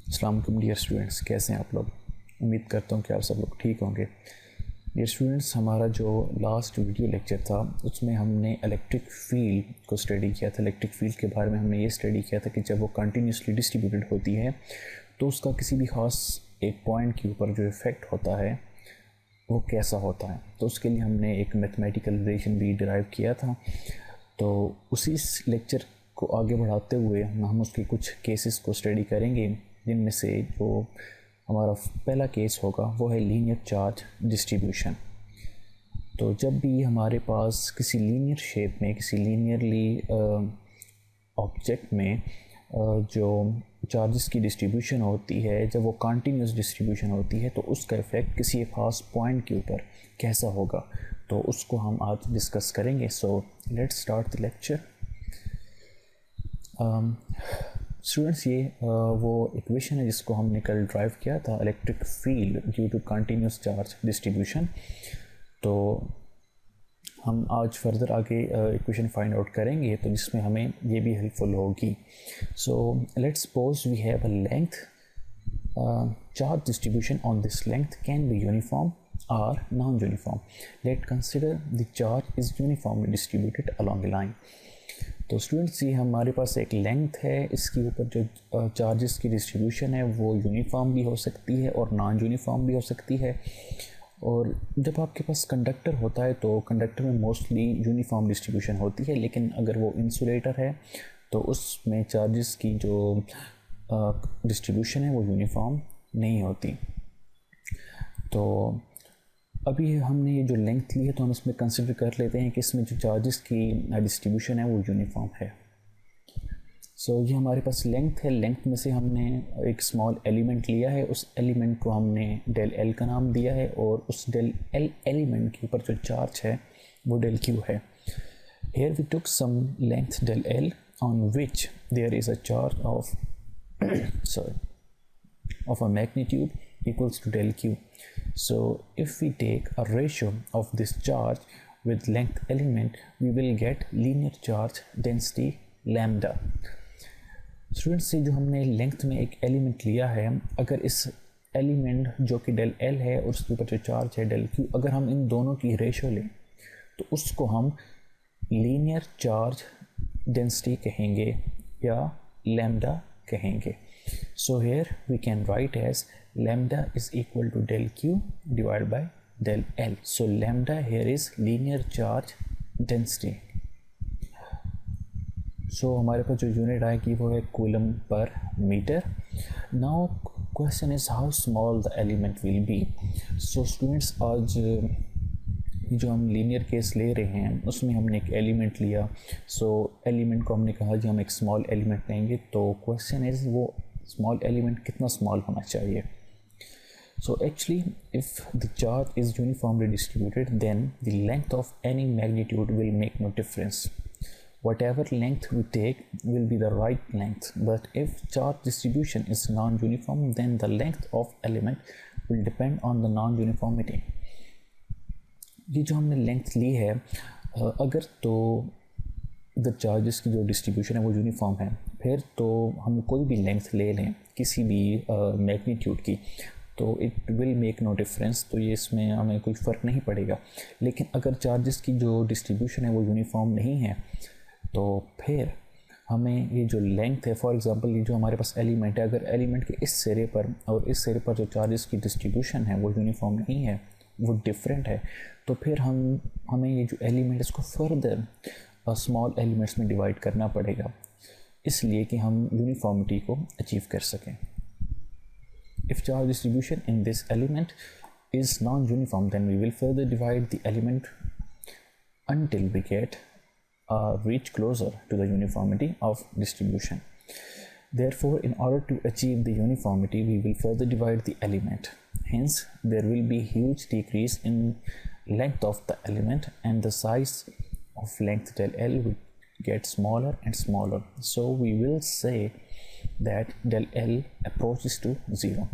अस्सलाम वालेकुम dear students, कैसे हैं आप लोग। उम्मीद करता हूँ कि आप सब लोग ठीक होंगे। डियर स्टूडेंट्स, हमारा जो लास्ट वीडियो लेक्चर था उसमें हमने इलेक्ट्रिक फील्ड को स्टडी किया था। इलेक्ट्रिक फील्ड के बारे में हमने ये स्टडी किया था कि जब वो कंटिन्यूसली डिस्ट्रीब्यूटेड होती है तो उसका किसी भी ख़ास एक पॉइंट के ऊपर जो इफ़ेक्ट होता है वो कैसा होता है। तो उसके लिए हमने एक मैथमेटिकल रिलेशन भी डिराइव किया था। तो उसी लेक्चर को आगे बढ़ाते हुए हम उसके कुछ केसेस को स्टडी करेंगे, जिनमें से जो हमारा पहला केस होगा वो है लीनियर चार्ज डिस्ट्रीब्यूशन। तो जब भी हमारे पास किसी लीनियर शेप में, किसी लीनियरली ऑब्जेक्ट में जो चार्जेस की डिस्ट्रीब्यूशन होती है, जब वो कंटिन्यूस डिस्ट्रीब्यूशन होती है तो उसका इफ़ेक्ट किसी एक ख़ास पॉइंट के ऊपर कैसा होगा, तो उसको हम आज डिस्कस करेंगे। So let's start the lecture. Students, ये वो इक्वेशन है जिसको हमने कल ड्राइव किया था, electric field due to continuous charge distribution. तो हम आज फर्दर आगे इक्वेशन फाइंड आउट करेंगे, तो जिसमें हमें ये भी हेल्पफुल होगी। So let's suppose we have a length, charge distribution on this length can be uniform or non-uniform. Let's consider the charge is uniformly distributed along a line. तो students, ये हमारे पास एक लेंथ है, इसके ऊपर जो चार्जेस की डिस्ट्रीब्यूशन है वो यूनिफॉर्म भी हो सकती है और नॉन यूनिफॉर्म भी हो सकती है। और जब आपके पास कंडक्टर होता है तो कंडक्टर में मोस्टली यूनिफॉर्म डिस्ट्रीब्यूशन होती है, लेकिन अगर वो इंसुलेटर है तो उसमें चार्जेस की जो डिस्ट्रीब्यूशन है वो यूनिफॉर्म नहीं होती। तो अभी हमने ये जो लेंथ ली है तो हम इसमें कंसिडर कर लेते हैं कि इसमें जो चार्जेस की डिस्ट्रीब्यूशन है वो यूनिफॉर्म है। सो ये हमारे पास लेंथ है। लेंथ में से हमने एक स्मॉल एलिमेंट लिया है, उस एलिमेंट को हमने डेल एल का नाम दिया है, और उस डेल एल एलिमेंट के ऊपर जो चार्ज है वो डेल क्यू है। Here we took some length del L on which there is a charge of a magnitude equals to del q. So if we take a ratio of this charge with length element, we will get linear charge density lambda. Students, से जो हमने length में एक element लिया है, अगर इस element जो कि डेल एल है और उसके ऊपर जो चार्ज है डेल क्यू, अगर हम इन दोनों की रेशो लें तो उसको हम लीनियर चार्ज डेंसिटी कहेंगे या लैम्डा कहेंगे। So here we can write as lambda is equal to del q divided by del L. So lambda here is linear charge density. So हमारे पास जो यूनिट आएगी वो है कूलम पर metre. Now question is how small the element will be. So students, आज जो हम linear case ले रहे हैं उसमें हमने एक एलिमेंट लिया। सो एलिमेंट को हमने कहा जी हम एक स्मॉल एलिमेंट लेंगे, तो क्वेश्चन इज़ वो स्मॉल एलिमेंट कितना स्मॉल होना चाहिए। So actually if the charge is uniformly distributed then the length of any magnitude will make no difference. Whatever length we take will be the right length, but if charge distribution is non-uniform, then the length of element will depend on the non-uniformity. ये जो हमने length ली है, अगर तो the charges की जो distribution है वो यूनिफॉर्म है, फिर तो हम कोई भी लेंथ ले लें किसी भी मैग्नीट्यूड की तो it will make no difference, तो ये इसमें हमें कोई फ़र्क नहीं पड़ेगा। लेकिन अगर चार्जेस की जो डिस्ट्रीब्यूशन है वो यूनिफॉर्म नहीं है तो फिर हमें ये जो लेंथ है, फॉर एग्जांपल ये जो हमारे पास एलिमेंट है, अगर एलिमेंट के इस सिरे पर और इस सिरे पर जो चार्जेस की डिस्ट्रीब्यूशन है वो यूनिफॉर्म नहीं है, वो डिफरेंट है, तो फिर हमें ये जो एलिमेंट इसको फर्दर स्मॉल एलिमेंट्स में डिवाइड करना पड़ेगा, इसलिए कि हम यूनिफॉर्मिटी को अचीव कर सकें। If charge distribution in this element is non uniform then we will further divide the element until we get reach closer to the uniformity of distribution. Therefore, in order to achieve the uniformity, we will further divide the element. Hence, there will be huge decrease in length of the element, and the size of length del L will get smaller and smaller. So we will say that del L approaches to 0.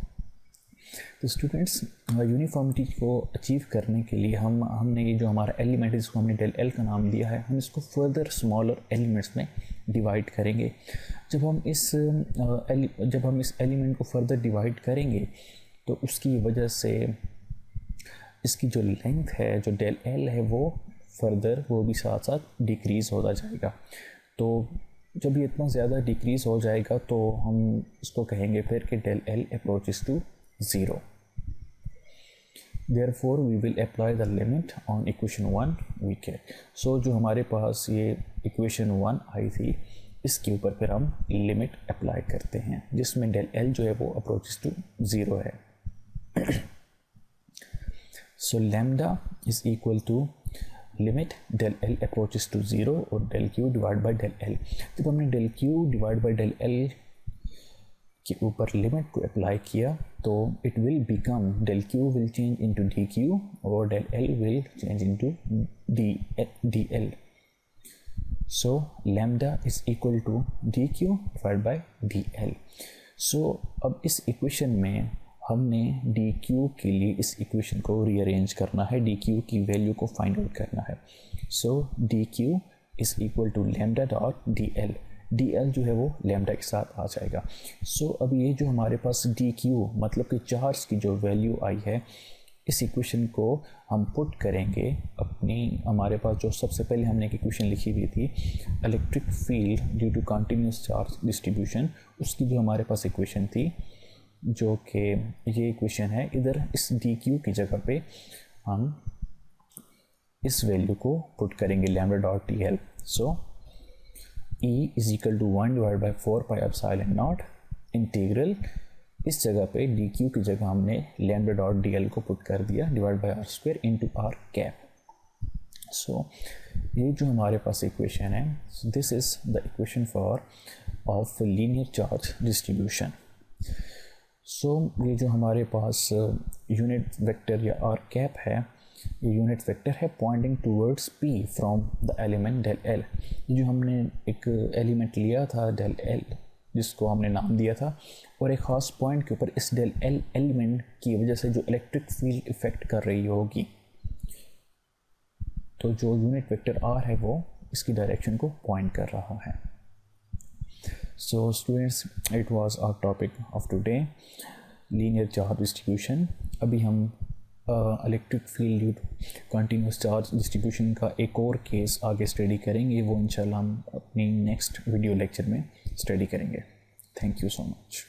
तो students uniformity को achieve करने के लिए हमने ये जो हमारा element है जिसको हमने डेल एल का नाम दिया है, हम इसको फर्दर स्मॉलर एलिमेंट्स में डिवाइड करेंगे। जब हम इस एलिमेंट को फर्दर डिवाइड करेंगे तो उसकी वजह से इसकी जो लेंथ है जो डेल एल है वो फर्दर वो भी साथ साथ डिक्रीज़ होता जाएगा। तो जब ये इतना ज़्यादा डिक्रीज़ हो जाएगा तो हम इसको कहेंगे फिर कि del L approaches to zero. Therefore we will apply the limit on equation 1 we get। सो जो हमारे पास ये इक्वेशन 1 आई थी इसके ऊपर फिर हम लिमिट अप्लाई करते हैं जिसमें डेल एल जो है वो अप्रोचेस टू ज़ीरो है। So lambda is equal to limit del L approaches to zero और del Q divide by del L. जब हमने del Q divide by del L के ऊपर लिमिट को अप्लाई किया तो it will become del Q will change into D Q और del L will change into D L. So lambda is equal to D Q divide by D L. So अब इस equation में हमने D Q के लिए इस equation को rearrange करना है, डी क्यू की वैल्यू को फाइंड आउट करना है। So D Q is equal to lambda dot D L. D L जो है वो लैम्डा के साथ आ जाएगा। सो अब ये जो हमारे पास डी क्यू मतलब कि चार्ज की जो वैल्यू आई है इस इक्वेशन को हम पुट करेंगे अपनी हमारे पास जो सबसे पहले हमने एक इक्वेशन लिखी हुई थी electric field due to continuous charge distribution, उसकी जो हमारे पास इक्वेशन थी जो कि ये इक्वेशन है, इधर इस डी क्यू की जगह पे हम इस वैल्यू को पुट करेंगे lambda dot D L. So E is equal to 1 divide by 4 pi epsilon naught integral, इस जगह पे डी क्यू की जगह हमने लैम्डा डॉट डी एल को पुट कर दिया divide by R square into R cap. So ये जो हमारे पास इक्वेशन है this is the equation for of linear charge distribution. So ये जो हमारे पास यूनिट वेक्टर या आर कैप है ये यूनिट वेक्टर है pointing towards P from the element del L. ये जो हमने एक एलिमेंट लिया था डेल एल जिसको हमने नाम दिया था और एक ख़ास पॉइंट के ऊपर इस डेल एल एलिमेंट की वजह से जो इलेक्ट्रिक फील्ड इफेक्ट कर रही होगी तो जो यूनिट वेक्टर आर है वो इसकी डायरेक्शन को पॉइंट कर रहा है। So students, it was our topic of today, linear charge distribution। अभी हम electric field continuous charge distribution का एक और केस आगे स्टडी करेंगे, वो इंशाल्लाह हम अपनी नेक्स्ट वीडियो लेक्चर में स्टडी करेंगे। Thank you so much.